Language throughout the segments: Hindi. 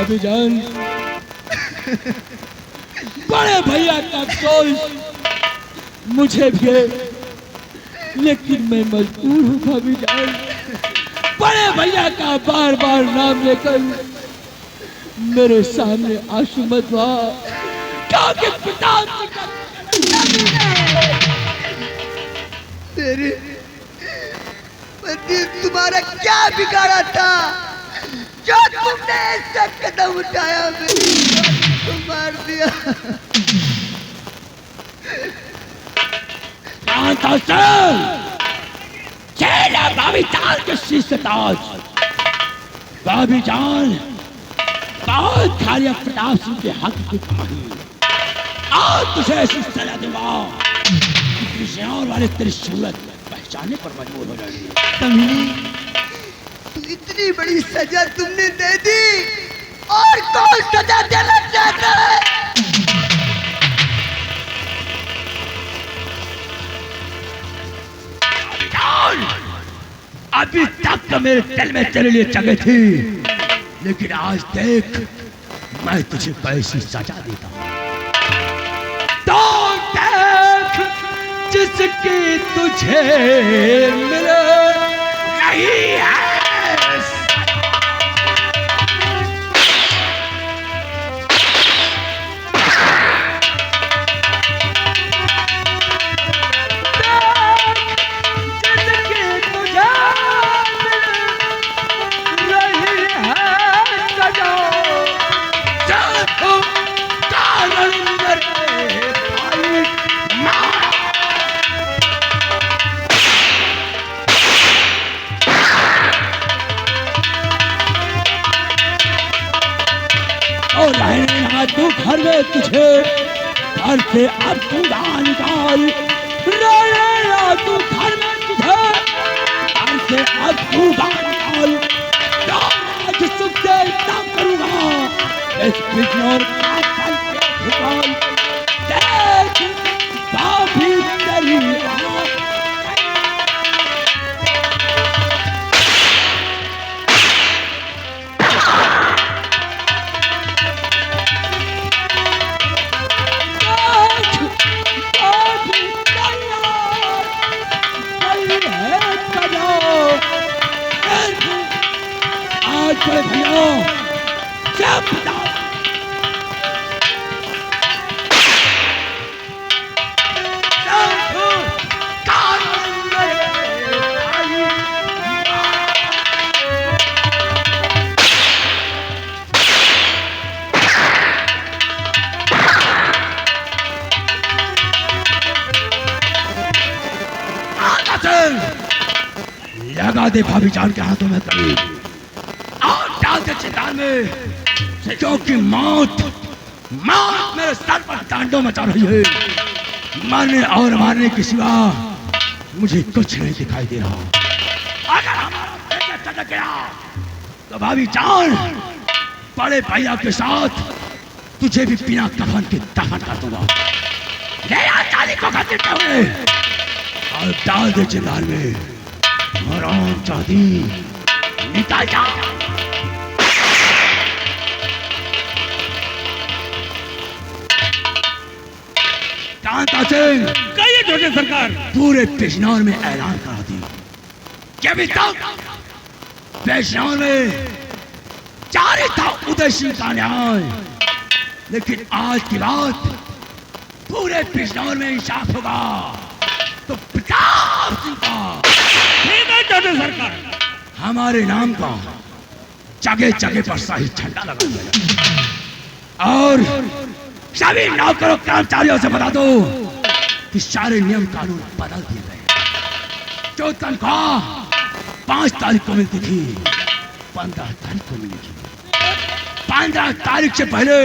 भाभी जान, बड़े भैया का अफसोस मुझे भी है, लेकिन मैं मजबूर हूँ भाभी जान। बड़े भैया का बार बार नाम लेकर मेरे सामने आंसू मत बहा, क्योंकि पिता मेरे पति तुम्हारा क्या बिगाड़ा था जो तुमने ऐसा कदम उठाया, मेरी को मार दिया। भाभी जान के शीश से ताज। भाभी जान बहुत खालिया प्रताप सिंह के हक की कमाई, आज तुझे ऐसी सजा दूंगा कि वाले तेरी सूरत पहचानने पर मजबूर हो जाएंगे। कमीनी, तू इतनी बड़ी सजा तुमने दे दी, और कौन सजा देना चाहता है? अभी तक तो मेरे दिल में तेरे लिए जगह थी, लेकिन आज देख मैं तुझे कैसी सजा देता हूं। तो देख जिसकी तुझे मिले नहीं है तू घर में तुझे घर से अब तू निकाल, तू घर में तुझे घर से अब तू निकाल। आज सुख से इतना करूंगा इस बिजनौर का फल के भुगतान। देख भाभी तेरी लगा दे भाभी जान के हाथों में करीब और डाल दे चितान में, क्योंकि मौत मौत मेरे सर पर तांडव मचा रही है। मरने और मारने के सिवा मुझे कुछ नहीं दिखाई दे रहा। अगर हमारा बेटा चटक गया तो भाभी जान बड़े भैया के साथ तुझे भी बिना कफन के दफन कर दूंगा। ले आ चाली को घसीटते हुए और डाल दे चितान में। हराम चाहती निकल जा। कांता सिंह, कहिए जोशी सरकार। पूरे बिजनौर में ऐलान करा दी कि अभी तक बिजनौर में जारी था उदय सिंह का न्याय, लेकिन आज की बात पूरे बिजनौर में इंसाफ होगा तो प्रताप सिंह का सरकार हमारे नाम का जगह जगह पर शाही झंडा लगा दिया। और सभी नौकरों कर्मचारियों से बता दो कि सारे नियम कानून बदल दिए गए। जो तनख्वाह 5 तारीख को मिलती थी 15 तारीख को मिलेगी। 15 तारीख से पहले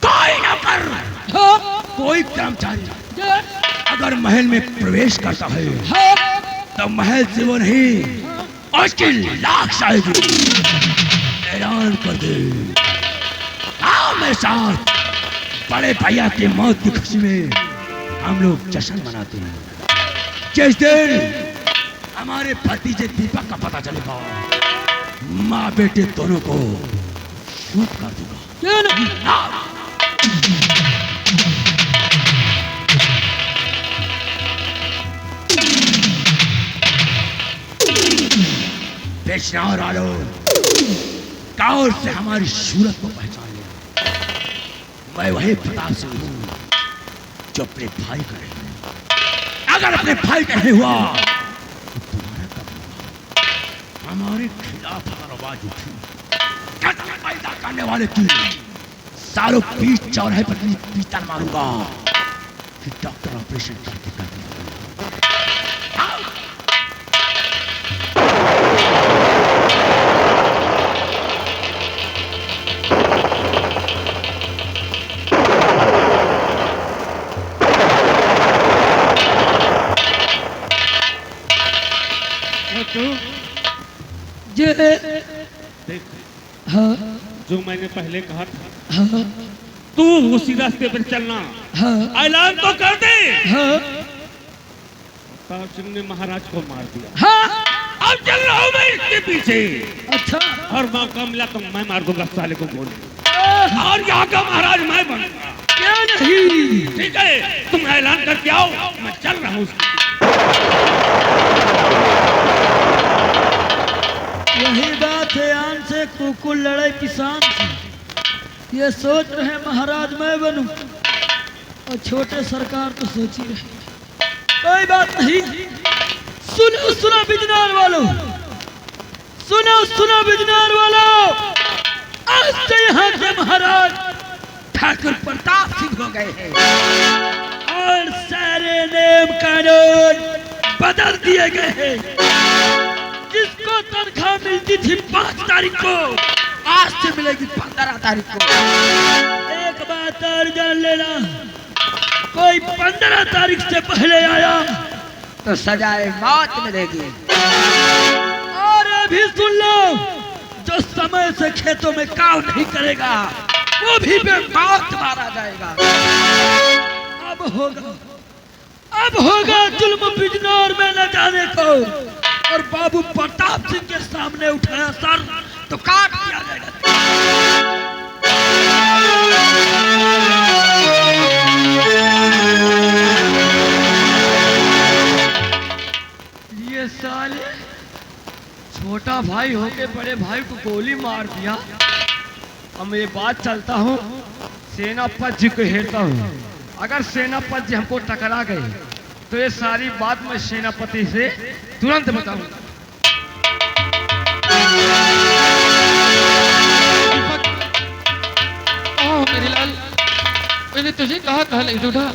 कोई नौकर कोई कर्मचारी अगर महल में प्रवेश करता है तो महल से वो नहीं उसकी लाश आएगी। ऐलान कर दे। आओ मेरे साथ, बड़े भैया की मौत की खुशी में हम लोग जश्न मनाते हैं। जिस दिन हमारे भतीजे दीपक का पता चलेगा, माँ बेटे दोनों को शूट कर दूंगा। क्यों नहीं? पेशनार आलो, काल से हमारी सूरत को पहचान लिया। मैं वही प्रताप सिंह हूँ जो अपने भाई का है। अगर अपने भाई का नहीं हुआ तो तुम्हारा कब होगा? हमारे खिलाफ अगर आवाज उठी, कत्ल पैदा करने वाले तुम सालों बीच चौराहे पर पीतल मारूंगा कि डॉक्टर ऑपरेशन करके जे देख, हाँ जो मैंने पहले कहा था, हाँ तू उसी रास्ते पर चलना। हाँ ऐलान तो कर दे। हाँ प्रताप सिंह ने महाराज को मार दिया। हाँ। अब चल रहा हूँ मैं इसके पीछे। अच्छा। और मौका मिला तो मैं मार दूंगा साले को गोली। और यहाँ का महाराज मैं बनूंगा। क्या नहीं? ठीक है, तुम ऐलान करके आओ, मैं चल रहा हूँ। यही बात है, आन से कुकुर लड़े किसान से। ये सोच रहे महाराज मैं बनूं और छोटे सरकार तो सोच ही रहे। कोई बात नहीं। सुनो सुनो बिजनौर वालों, सुनो सुनो बिजनौर वालों, आज से यहाँ के महाराज ठाकुर प्रताप सिंह हो गए हैं और सारे नियम कानून बदल दिए गए हैं। जिसको तनख्वाह मिलती थी 5 तारीख को, आज से मिलेगी 15 तारीख को। एक बात और जान लेना, कोई 15 तारीख से पहले आया तो सजाए मौत मिलेगी। और अभी सुन लो, जो समय से खेतों में काम नहीं करेगा वो भी बेमौत मारा जाएगा। अब होगा जुल्म बिजनौर में न जाने को। और बाबू प्रताप सिंह के सामने उठाया सर तो काट दिया जाएगा। ये साले छोटा भाई होके बड़े भाई को गोली मार दिया। अब ये बात चलता हूँ सेनापति जी को हेरता हूँ। अगर सेनापति जी हमको टकरा गए तो ये सारी बात मैं सेनापति से तुरंत बताऊंगा। मेरे लाल, मैंने तुझे कहा नहीं ढूंढा।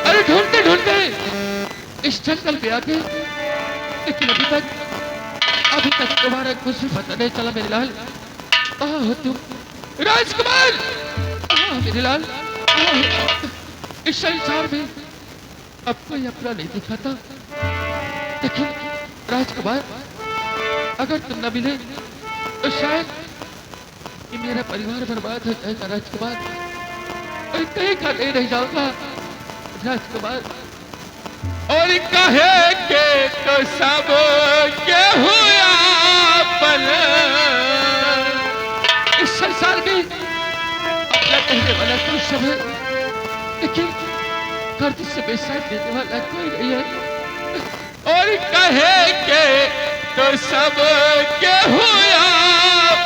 अरे ढूंढते ढूंढते इस जंगल पे आके, लेकिन अभी तक तुम्हारा कुछ भी पता नहीं चला मेरे लाल। तुम राजकुमार, मेरे लाल, इस संसार में अब कोई अपना नहीं दिखाता। लेकिन राजकुमार, अगर तुम न मिले तो शायद कि मेरा परिवार बर्बाद हो जाएगा। राजकुमार, मैं कहीं का नहीं रह जाऊंगा राजकुमार। और कहे के तो सब के हुआ पर इस संसार में अपना कहने वाला तो सब है, लेकिन कर्ज से बेसाथ देने वाला कोई नहीं है। और कहे के तो सब के हुआ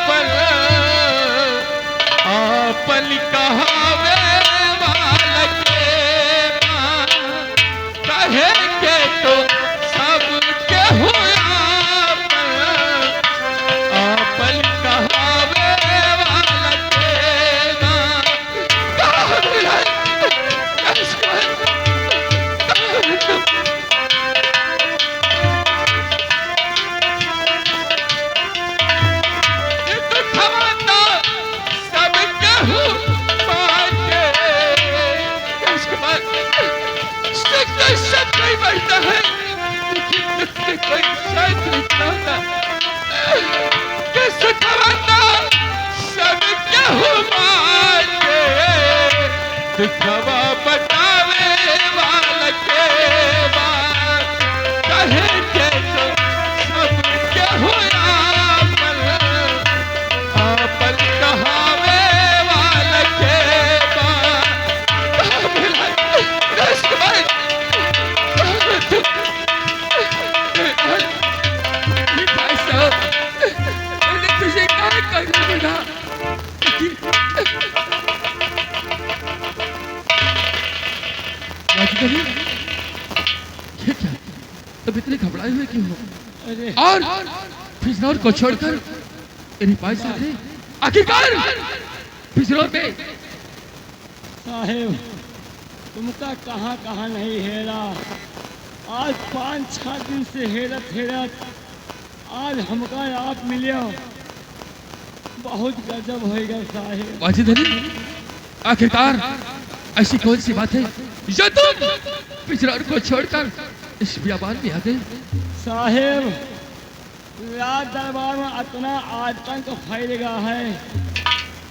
पर आपन कहावे वाला के कहे के तो सब के हुआ पर आपन कहावे वाला के कोई बढ़ता है, लेकिन कोई शायद नहीं होता। कैसे खवाना सब क्या मांगे, दिखवा बतावे वाला के बात कहे के तो सब क्या हुआ पर आपन कहा और बिजनौर को छोड़कर इन पास आते आखिरकार बिजनौर में। साहेब तुमका कहाँ कहाँ नहीं हेरा, आज 5-6 दिन से हेरत हेरत आज हमका आप मिले, बहुत गजब होएगा साहेब। वाजिद अली, आखिरकार ऐसी कौन सी बात है जो तुम बिजनौर को छोड़कर इस बियाबान में आ गए? साहेब राज दरबार में इतना आतंक फैल गया है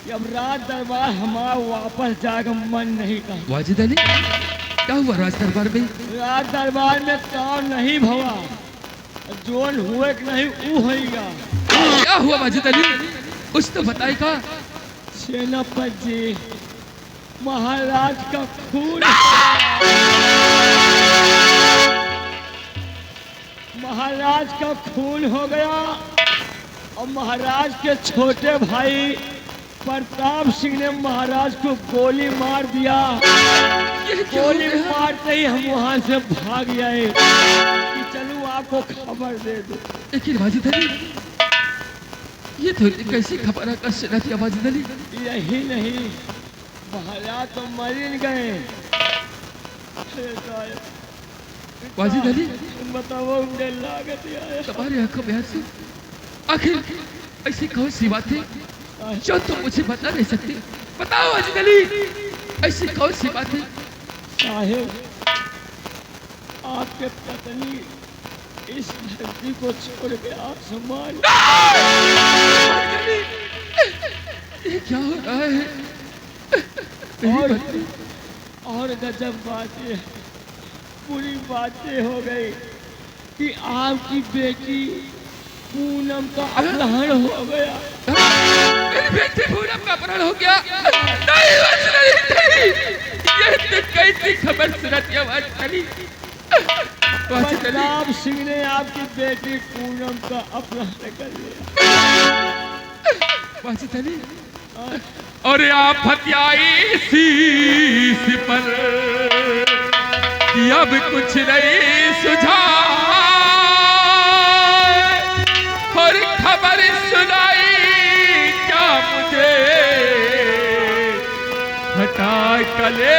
कि अब राज दरबार हमारा वापस जाकर मन नहीं करता। वाजिद अली, क्या हुआ राज दरबार में? राज दरबार में काम नहीं भवा, जोन हुए कि नहीं वो होएगा। क्या हुआ वाजिद अली, कुछ तो बताएगा। सेनापति जी, महाराज का खून, महाराज का खून हो गया और महाराज के छोटे भाई प्रताप सिंह ने महाराज को गोली मार दिया। गोली मारते ही हम वहां से भाग गए कि चलो आपको खबर दे दो। लेकिन वाजिद अली, ये तो कैसी खबर का सुनाती है वाजिद अली? यही नहीं, महाराज तो मर ही गए। वाजिद अली, बताओ मुझे लागत आया। तुम्हारी आंखों में आंसू, आखिर ऐसी कौन सी बात है जो तुम मुझे बता नहीं सकते? बताओ वाजिद अली, ऐसी कौन सी बात है? साहेब आपके पत्नी इस धरती को छोड़ के आसमान। ये क्या हो रहा है? और गजब बातें, पूरी बातें हो गई कि आपकी बेटी पूनम का अपहरण हो गया। मेरी बेटी पूनम का अपहरण हो गया? नहीं वाजिद अली, नहीं, ये तो कैसी खबर सुनाती है वाजिद अली? प्रताप सिंह ने आपकी बेटी पूनम का अपहरण कर लिया। वाजिद अली, और आफत आई शीश पर कि अब कुछ नहीं सुझा, और खबर सुनाई क्या मुझे हटा कले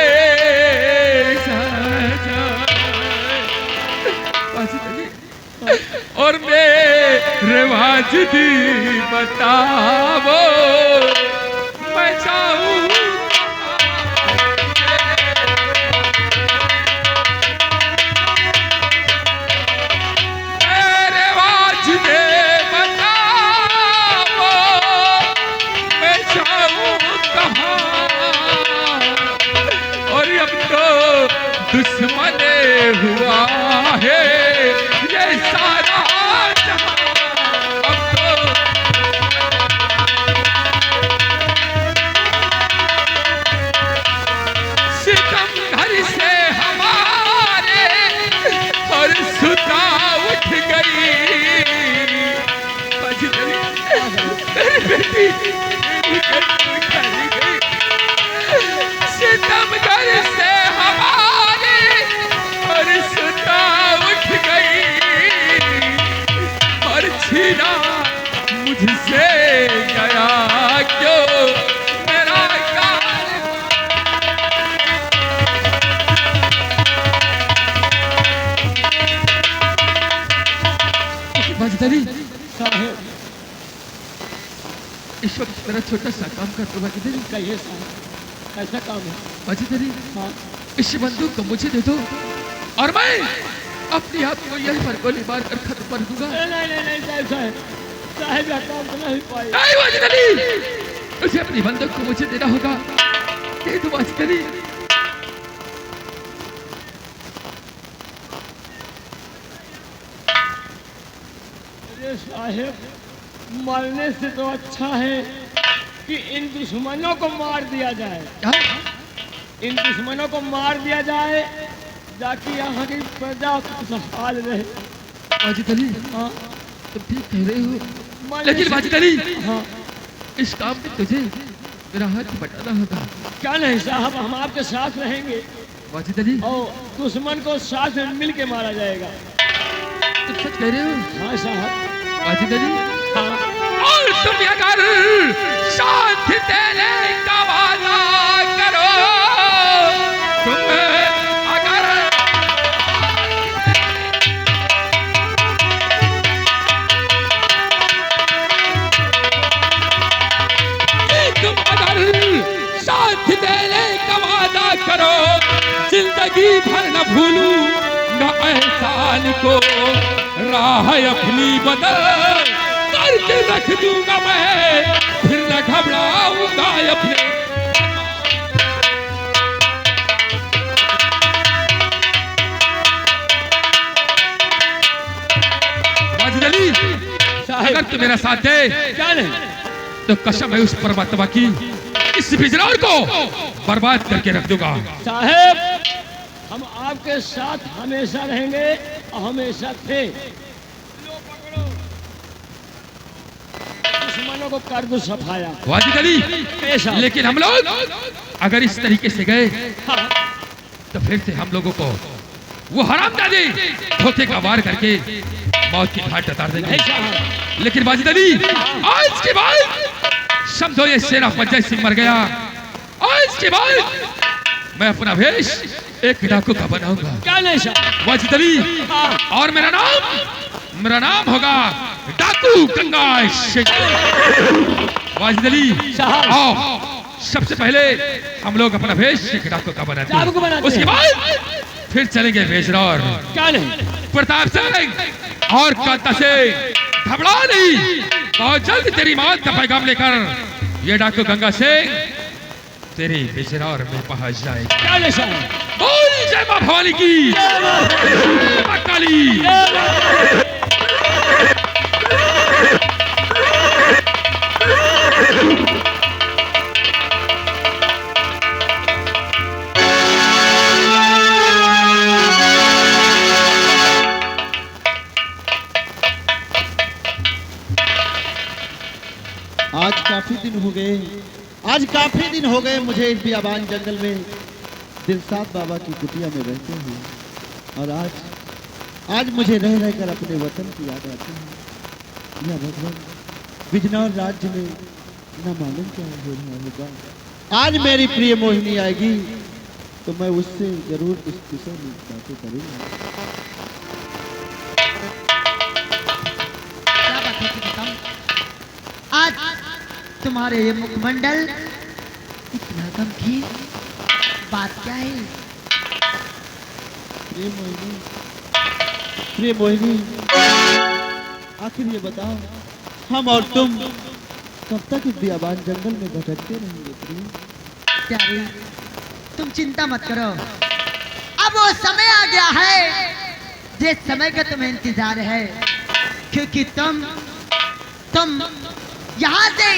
और मेरे वाजिदी बताओ मैं चाहूं मेरे वाजिदे बताओ मैं चाहूं कहाँ, और अब तो दुश्मन हुआ है ये सारा जहां। अब तो सितम घर से हमारे और सुता उठ गई। मेरी बेटी गई, सितम घर से हमारे और सुता उठ गई, और छीना मुझसे गया क्यों मेरा यार। वाजिद अली साहेब इस वक्त मेरा छोटा सा काम कर दो वाजिद अली। कहिए साहब, कैसा काम है? वाजिद अली, हाँ इस बंदूक को मुझे दे दो और मैं अपने आप को यहीं पर गोली मार कर खत्म कर दूंगा। नहीं साहब, साहब का काम तो नहीं पाए। नहीं वाजिद अली, उसे अपनी बंदूक को मुझे देना होगा। दे दो वाजिद अली। अरे साहेब, मरने से तो अच्छा है कि इन दुश्मनों को मार दिया जाए। क्या? इन दुश्मनों को मार दिया जाए ताकि यहाँ की प्रजा खुशहाल रहे। वाजिद अली, हाँ तुम ठीक कह रहे हो, मरने लेकिन से- वाजिद अली हाँ इस काम में तुझे मेरा हाथ बटाना होगा। क्या नहीं साहब, हम आपके साथ रहेंगे वाजिद अली, और दुश्मन को साथ में मिल के मारा जाएगा। तुम सच कह रहे हो? हाँ साहब। वाजिदा जी, और तुम अगर साथ देने का वादा करो, तुम अगर साथ देने का वादा करो, जिंदगी भर न भूलूं न एहसान को, राह अपनी बदल करके रख दूंगा मैं, फिर न घबराऊंगा अपने। वाजिद अली, अगर तू मेरा साथ दे क्या नहीं तो कसम है उस परमात्मा की, इस बिजनौर को बर्बाद करके रख दूंगा। साहेब, हम आपके साथ हमेशा रहेंगे और हमेशा थे। दुश्मनों को कर दो सफाया। वाजिद अली, ऐसा। लेकिन हम लोग अगर इस तरीके से गए हाँ। तो फिर से हम लोगों को वो हरामजादे धोखे का वार करके मौत की घाट उतार देंगे। ऐसा। लेकिन वाजिद अली, आज के बाद समझो ये सेनापति जय सिंह मर गया, आज के बाद मैं अपना वेश एक डाकू का बनाऊंगा। क्या नहीं साहब? वाजिद अली, हाँ। और मेरा नाम होगा डाकू गंगा सिंह। वाजिद अली, साहब। आओ सबसे पहले हम लोग अपना वेश एक डाकू का बनाते डाकू को बनाते उसके हैं। बाद फिर चलेंगे बेजनौर। क्या नहीं? प्रताप सिंह और कांता से घबरा नहीं, बहुत जल्द तेरी मौत का पैगाम लेकर ये डाकू गंगा सिंह तेरी बेजनौर में पहुंच जाएगा। क्या नहीं साहब? बोल जय मां भवानी की, जय मां काली। आज काफी दिन हो गए मुझे इस बियाबान जंगल में दिलसाद बाबा की कुटिया में रहते हुए, और आज मुझे रह रहकर अपने वतन की याद आती है। या भगवान, बिजनौर राज्य में न मालूम क्या हो रहा होगा। आज मेरी प्रिय मोहिनी आएगी तो मैं उससे जरूर इस विषय में बातें करूंगा। क्या बात है कि बताऊं? आज तुम्हारे ये मुखमंडल इतना गमगीन, बात क्या है? प्रिय मोहिनी, आखिर ये बताओ, हम और तुम कब तक इस बियाबान जंगल में भटकते रहेंगे? प्रिय प्यारी, तुम चिंता मत करो, अब वो समय आ गया है जिस समय का तुम्हें इंतजार है, क्योंकि तुम यहाँ से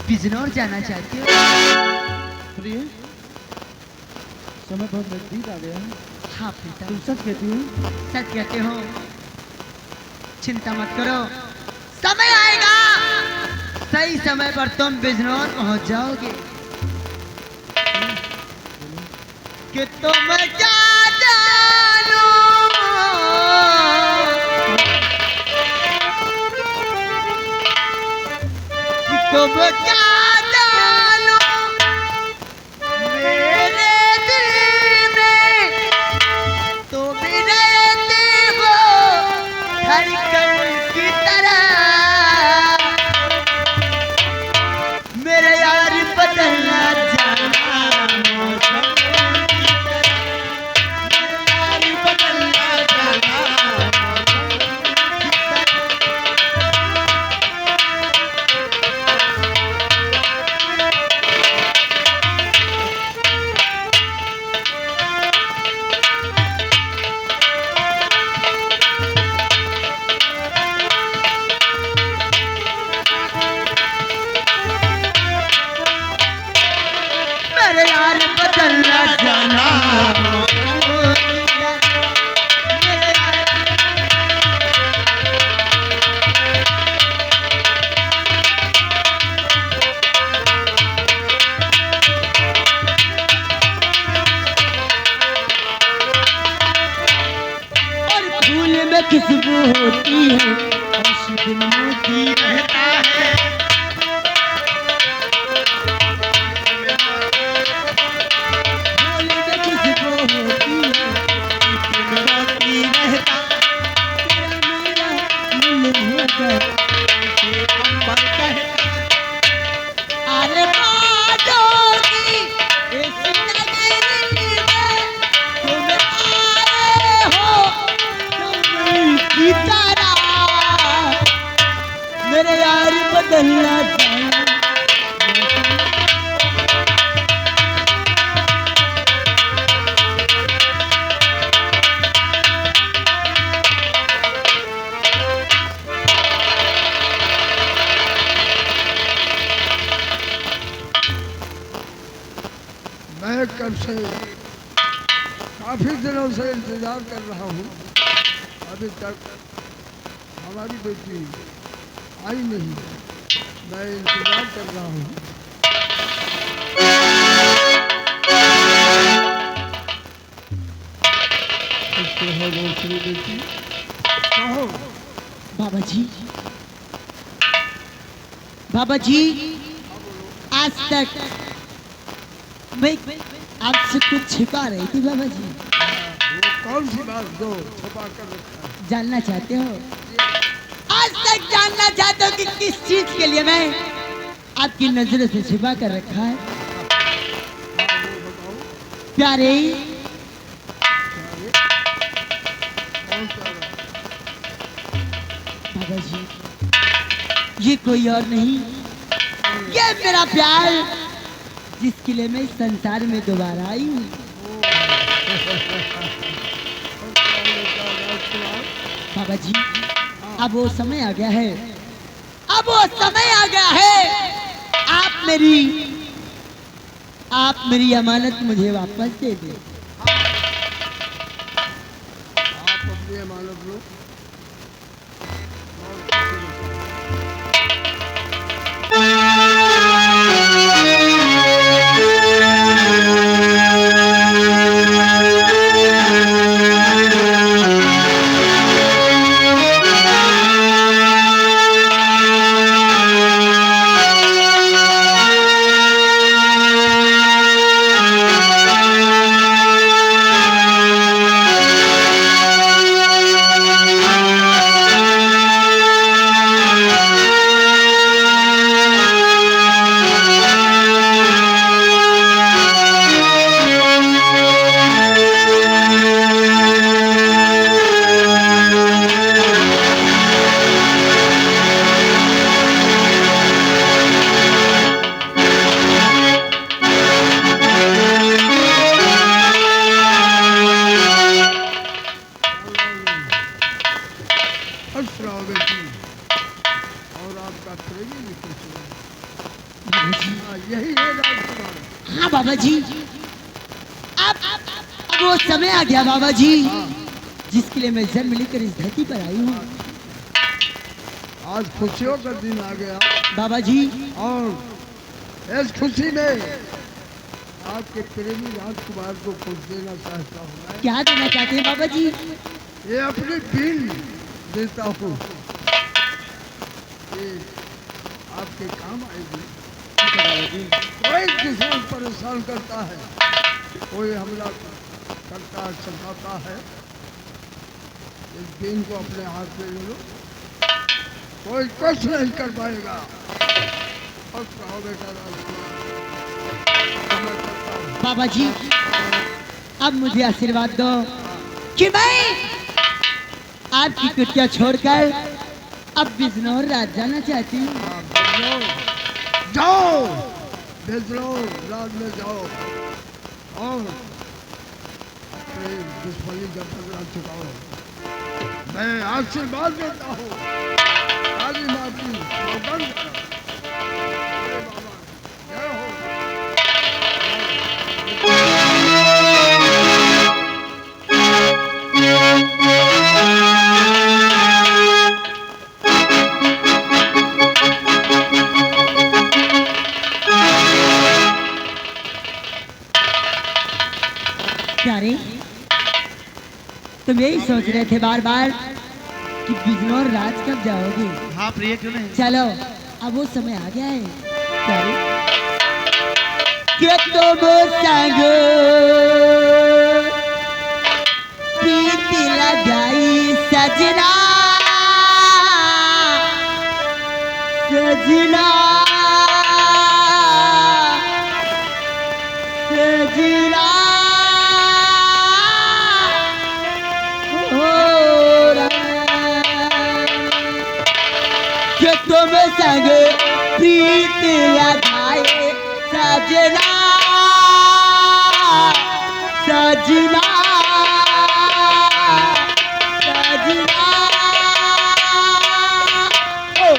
बिजनौर जाना चाहती हो। प्रिय, समय बहुत नजदीक आ गया है। हाँ पिता, तुम सच कहती हो? सच कहते हो, चिंता मत करो, समय आएगा, सही समय पर तुम बिजनौर पहुंच जाओगे। कि तुम क्या जानो, कि तुम क्या जानो, मेरे दिल में तुम रहते हो धड़कन की तरह, मेरे यार बदलना जाना मौसम की तरह, मेरे यार बदलना जाना मौसम की तरह। दिन मोती रहता है। बोले न किसको होती है, दिन मोती रहता, तेरा मेरा मिल होकर से अंबर कहे। अरे बादोगी इस नगरी में तुम आए हो तुम की तरह, मेरे यार बदलना चाहिए। मैं कब से काफी दिनों से इंतजार कर रहा हूँ, अभी तक हमारी बेटी आई नहीं। मैं इंतजार कर रहा हूँ। दूसरी बेटी कहो। बाबा जी, बाबा जी, आज तक मैं आपसे कुछ छिपा रही थी बाबा जी। वो कौन सी बात जो छुपा कर रखा है? जानना चाहते हो? आज तक जानना चाहते हो कि किस चीज के लिए मैं आपकी नजरों से छिपा कर रखा है? प्यारे, कौन सा बात? बाबा जी, ये कोई और नहीं, ये मेरा प्यार जिसके लिए मैं इस संसार में दोबारा आई हूँ। बाबा जी, अब वो समय आ गया है, अब वो समय आ गया है। आप मेरी अमानत मुझे वापस दे दे। आप अपनी अमानत लो। यही है राजकुमार। हाँ बाबा जी, अब वो समय आ गया बाबा जी, जिसके लिए मैं जन्म लेकर इस धरती पर आई हूँ। आज खुशियों का दिन आ गया बाबा जी, और इस खुशी में आपके प्रेमी राजकुमार को कुछ देना चाहता हूँ मैं। क्या देना चाहते हैं बाबा जी? ये अपनी बीन देता हूँ, ये आपके काम आएगी। कोई किसान परेशान करता है, कोई हमला करता सताता है, इस बीन को अपने हाथ में ले लो, कोई कुछ नहीं कर पाएगा। और कहो बेटा राजकुमार, मैं करता हूँ। बाबा जी, अब मुझे आशीर्वाद दो कि मैं आपकी कुटिया छोड़कर अब बिजनौर राज जाना चाहती हूँ। जाओ बिजनौर राज में जाओ और अपने दुश्मनी का बदला चुकाओ। मैं आशीर्वाद देता हूँ, काली माँ की सौगंध करो। अरे बाबा, जय हो। प्यारे, तुम यही सोच रहे थे बार बार कि बिजनौर राज कब जाओगे। हाँ प्रिय, क्यों नहीं। चलो अब वो समय आ गया है। क्या रे? कि तुम संग प्रीत लगाई सजना सजना सजना हो कि तुम संग प्रीत लगाए सजना सजना सजना ओ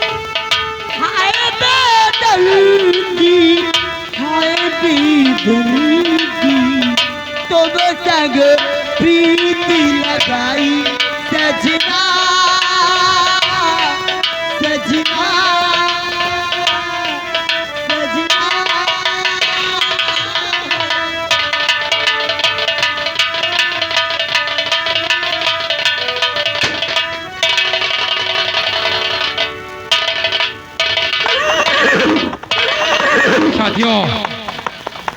हाय बेदर्दी हाय बेदर्दी तुम संग प्रीति लगाई सजना सजना सजना साथियों